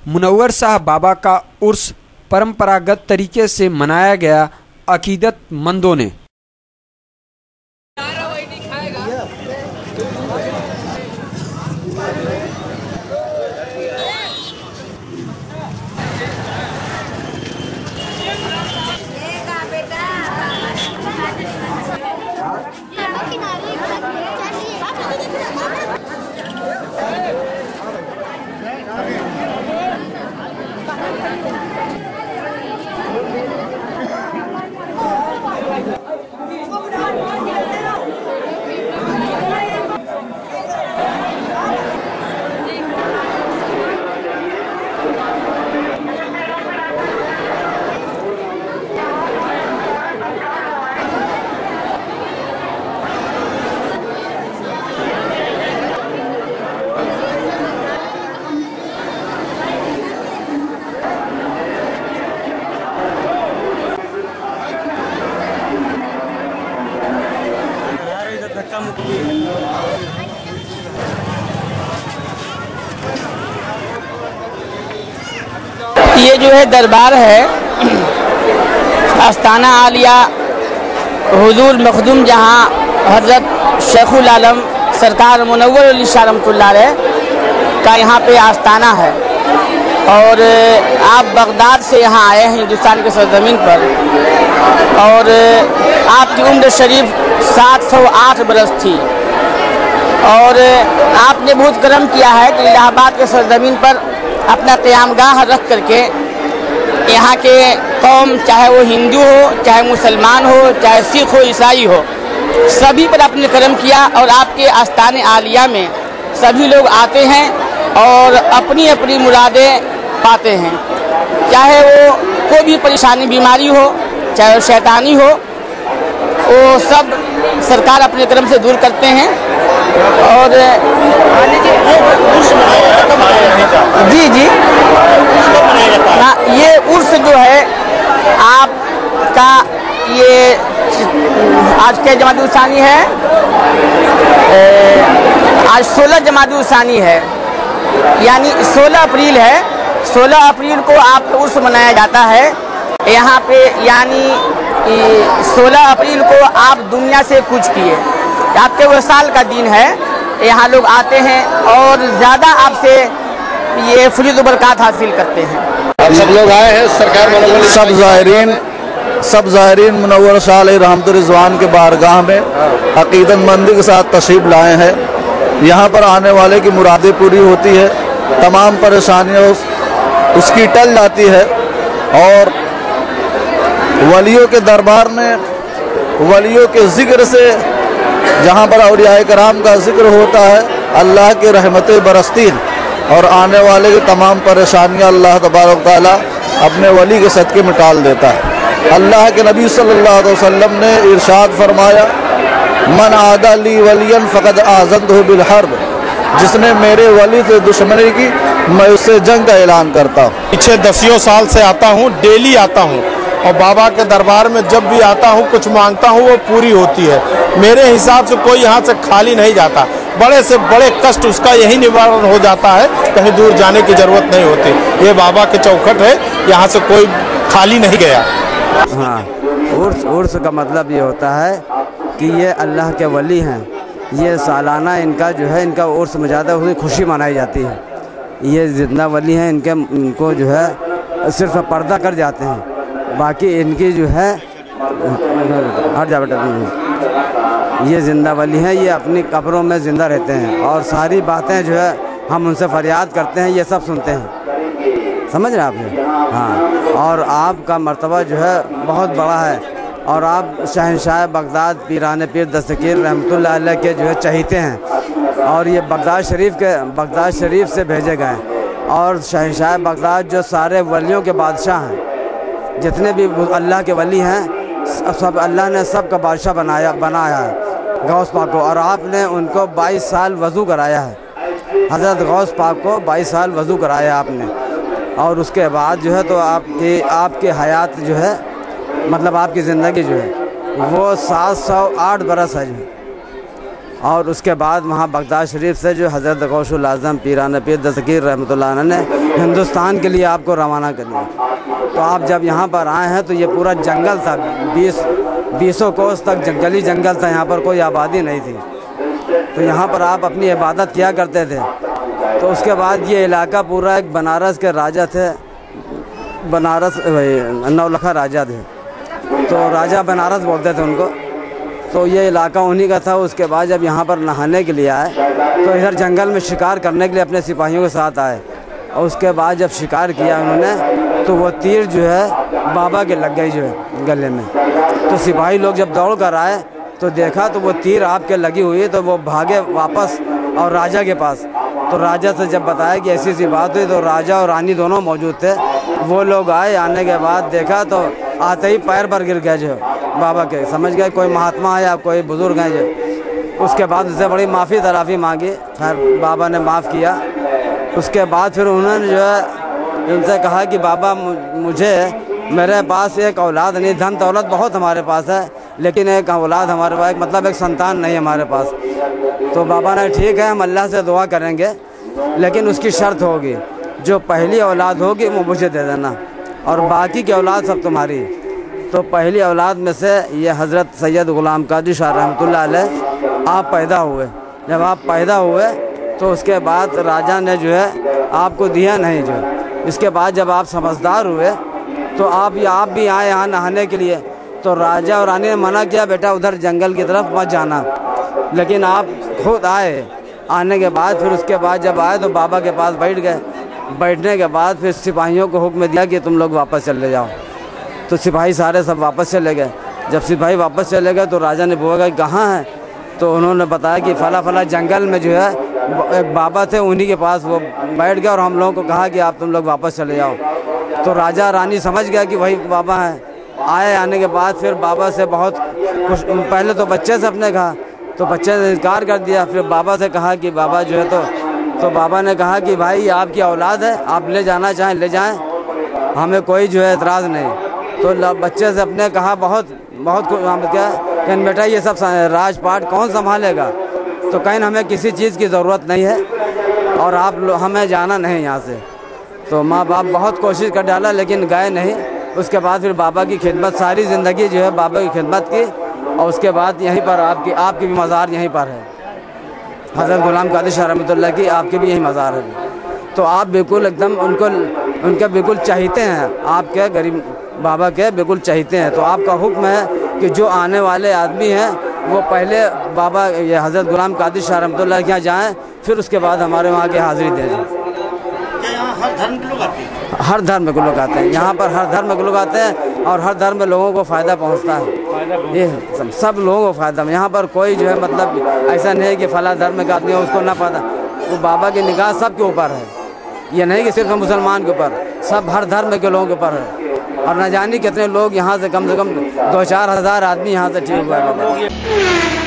मुनव्वर शाह बाबा का उर्स परंपरागत तरीके से मनाया गया। अकीदतमंदों ने ये जो है दरबार है आस्ताना आलिया हुजूर मखदूम जहाँ हज़रत शेखुल आलम सरकार मुनव्वर अली शाह रहमतुल्लाह अलैह का यहाँ पे आस्ताना है। और आप बगदाद से यहाँ आए हैं हिंदुस्तान के सरजमीन पर, और आपकी उम्र शरीफ 708 बरस थी। और आपने बहुत करम किया है कि इलाहाबाद के सरजमीन पर अपना क़यामगाह रख करके यहाँ के कौम, चाहे वो हिंदू हो, चाहे मुसलमान हो, चाहे सिख हो, ईसाई हो, सभी पर आपने करम किया। और आपके आस्ताने आलिया में सभी लोग आते हैं और अपनी अपनी मुरादें पाते हैं, चाहे वो कोई भी परेशानी बीमारी हो, चाहे वो शैतानी हो, वो सब सरकार अपने करम से दूर करते हैं। और जी हाँ, ये उर्स जो है आपका, ये आज क्या जमादुल सानी है, आज 16 जमादुल सानी है, यानी 16 अप्रैल है। 16 अप्रैल को आपका उर्स मनाया जाता है यहाँ पे, यानी 16 अप्रैल को आप दुनिया से कूच किए, आपके वसाल का दिन है। यहाँ लोग आते हैं और ज़्यादा आपसे ये फरीद बरकत हासिल करते हैं। अब सब लोग आए हैं सरकार सब ज़ाहिरीन मुनव्वर शाह अलैहि रहमतुर रिज़वान के बारगाह में अक़ीदतमंदी के साथ तशरीफ़ लाए हैं। यहाँ पर आने वाले की मुरादें पूरी होती है, तमाम परेशानियाँ उसकी टल जाती है। और वलियों के दरबार में वलियों के ज़िक्र से, जहाँ पर औलिया कराम का ज़िक्र होता है, अल्लाह की रहमतें बरसती हैं और आने वाले की तमाम परेशानियाँ अल्लाह तबारक व तआला अपने वली के सदक़े में टाल देता है। अल्लाह के नबी सल्लल्लाहु अलैहि वसल्लम ने इरशाद फरमाया, मन आदा ली वलियन फ़क़द आज़नतहु बिल हर्ब, जिसने मेरे वली से दुश्मनी की मैं उससे जंग का ऐलान करता हूँ। पीछे 10 साल से आता हूँ, डेली आता हूँ, और बाबा के दरबार में जब भी आता हूँ कुछ मांगता हूँ वो पूरी होती है। मेरे हिसाब से कोई यहाँ से खाली नहीं जाता, बड़े से बड़े कष्ट उसका यही निवारण हो जाता है, कहीं दूर जाने की ज़रूरत नहीं होती। ये बाबा के चौखट है, यहाँ से कोई खाली नहीं गया। हाँ, उर्स का मतलब ये होता है कि ये अल्लाह के वली हैं, ये सालाना इनका जो है, इनका उर्स में ज़्यादा खुशी मनाई जाती है। ये जिंदा वली हैं, इनको जो है सिर्फ पर्दा कर जाते हैं, बाकी इनकी जो है हट जा बेटा, ये ज़िंदा वली हैं, ये अपनी कब्रों में ज़िंदा रहते हैं और सारी बातें जो है हम उनसे फरियाद करते हैं, ये सब सुनते हैं। समझ रहे आप? हाँ, और आपका मर्तबा जो है बहुत बड़ा है, और आप शहंशाह बगदाद पीरान पीर दस्तगीर रहमतुल्लाह अलैह के जो है चहीते हैं, और ये बगदाद शरीफ से भेजे गए। और शहंशाह बगदाद जो सारे वलियों के बादशाह हैं, जितने भी अल्लाह के वली हैं, सब अल्लाह ने सब का बादशाह बनाया है गौस पाक को। और आपने उनको 22 साल वज़ू कराया है, हज़रत गौस पाक को 22 साल वज़ू कराया आपने। और उसके बाद जो है तो आपकी हयात जो है, मतलब आपकी ज़िंदगी जो है वो 708 बरस है जो, और उसके बाद वहाँ बगदाद शरीफ से जो हज़रत गौसुल आज़म पीरान पीर दस्तगीर रहमतुल्लाह अलैह ने हिंदुस्तान के लिए आपको रवाना कर दिया। तो आप जब यहाँ पर आए हैं तो ये पूरा जंगल था, 20 कोस तक जंगली जंगल था, यहाँ पर कोई आबादी नहीं थी। तो यहाँ पर आप अपनी इबादत किया करते थे। तो उसके बाद ये इलाका पूरा एक बनारस के राजा थे, बनारस नौलखा राजा थे, तो राजा बनारस बोलते थे उनको। तो ये इलाका उन्हीं का था। उसके बाद जब यहाँ पर नहाने के लिए आए तो इधर जंगल में शिकार करने के लिए अपने सिपाहियों के साथ आए, और उसके बाद जब शिकार किया उन्होंने तो वो तीर जो है बाबा के लग गई जो है गले में। तो सिपाही लोग जब दौड़ कर आए तो देखा तो वो तीर आपके लगी हुई है, तो वो भागे वापस और राजा के पास। तो राजा से जब बताया कि ऐसी सी बात हुई तो राजा और रानी दोनों मौजूद थे। वो लोग आए, आने के बाद देखा तो आते ही पैर पर गिर गए जो बाबा के, समझ गए कोई महात्मा है या कोई बुज़ुर्ग हैं जो। उसके बाद उससे बड़ी माफ़ी तराफ़ी मांगी, खैर बाबा ने माफ़ किया। उसके बाद फिर उन्होंने जो है उनसे कहा कि बाबा मुझे मेरे पास एक औलाद नहीं, धन दौलत बहुत हमारे पास है, लेकिन एक औलाद हमारे पास, मतलब एक संतान नहीं हमारे पास। तो बाबा ने ठीक है, हम अल्लाह से दुआ करेंगे, लेकिन उसकी शर्त होगी, जो पहली औलाद होगी वो मुझे दे देना और बाकी की औलाद सब तुम्हारी। तो पहली औलाद में से ये हज़रत सैयद ग़ुलाम क़ादी शाह रहमतुल्लाह अलैह आप पैदा हुए। जब आप पैदा हुए तो उसके बाद राजा ने जो है आपको दिया नहीं जो। इसके बाद जब आप समझदार हुए तो आप भी आए यहाँ नहाने के लिए। तो राजा और रानी ने मना किया, बेटा उधर जंगल की तरफ मत जाना, लेकिन आप खुद आए। आने के बाद फिर उसके बाद जब आए तो बाबा के पास बैठ गए। बैठने के बाद फिर सिपाहियों को हुक्म दिया कि तुम लोग वापस चले जाओ। तो सिपाही सारे सब वापस चले गए। जब सिपाही वापस चले गए तो राजा ने पूछा कि कहाँ हैं? तो उन्होंने बताया कि फला जंगल में जो है एक बाबा थे, उन्हीं के पास वो बैठ गए और हम लोगों को कहा कि आप तुम लोग वापस चले जाओ। तो राजा रानी समझ गया कि वही बाबा हैं। आने के बाद फिर बाबा से बहुत खुश, पहले तो बच्चे से अपने कहा, तो बच्चे ने इनकार कर दिया। फिर बाबा से कहा कि बाबा जो है तो बाबा ने कहा कि भाई आपकी औलाद है, आप ले जाना चाहें ले जाएं, हमें कोई जो है एतराज़ नहीं। तो बच्चे से अपने कहा बहुत क्या कहन बेटा ये सब राजपाट कौन संभालेगा? तो कहीं हमें किसी चीज़ की ज़रूरत नहीं है और आप हमें जाना नहीं यहाँ से। तो माँ बाप बहुत कोशिश कर डाला लेकिन गए नहीं। उसके बाद फिर बाबा की खिदमत, सारी ज़िंदगी जो है बाबा की खिदमत की। और उसके बाद यहीं पर आपकी भी मज़ार यहीं पर है, हज़रत ग़ुलाम क़ादी शाह रहमतुल्लाह की आपकी भी यही मज़ार है। तो आप बिल्कुल एकदम उनके बिल्कुल चाहते हैं, आपके गरीब बाबा के बिल्कुल चाहते हैं। तो आपका हुक्म है कि जो आने वाले आदमी हैं वो पहले बाबा ये हज़रत ग़ुलाम क़ादी शाह रहमतुल्लाह के यहाँ जाएँ, फिर उसके बाद हमारे वहाँ की हाज़िरी दे दें। हर धर्म के लोग आते हैं? हर धर्म के लोग आते हैं यहाँ पर, हर धर्म के लोग आते हैं और हर धर्म में लोगों को फ़ायदा पहुँचता है। ये सब लोगों को फ़ायदा, यहाँ पर कोई जो है मतलब ऐसा नहीं है कि फला धर्म का आदमी है उसको ना फ़ायदा। वो बाबा की निगाह सब के ऊपर है, ये नहीं कि सिर्फ मुसलमान के ऊपर, सब हर धर्म के लोगों के ऊपर है। और न जाने कितने लोग यहाँ से कम 2-4 हज़ार आदमी यहाँ से ठीक हुआ है।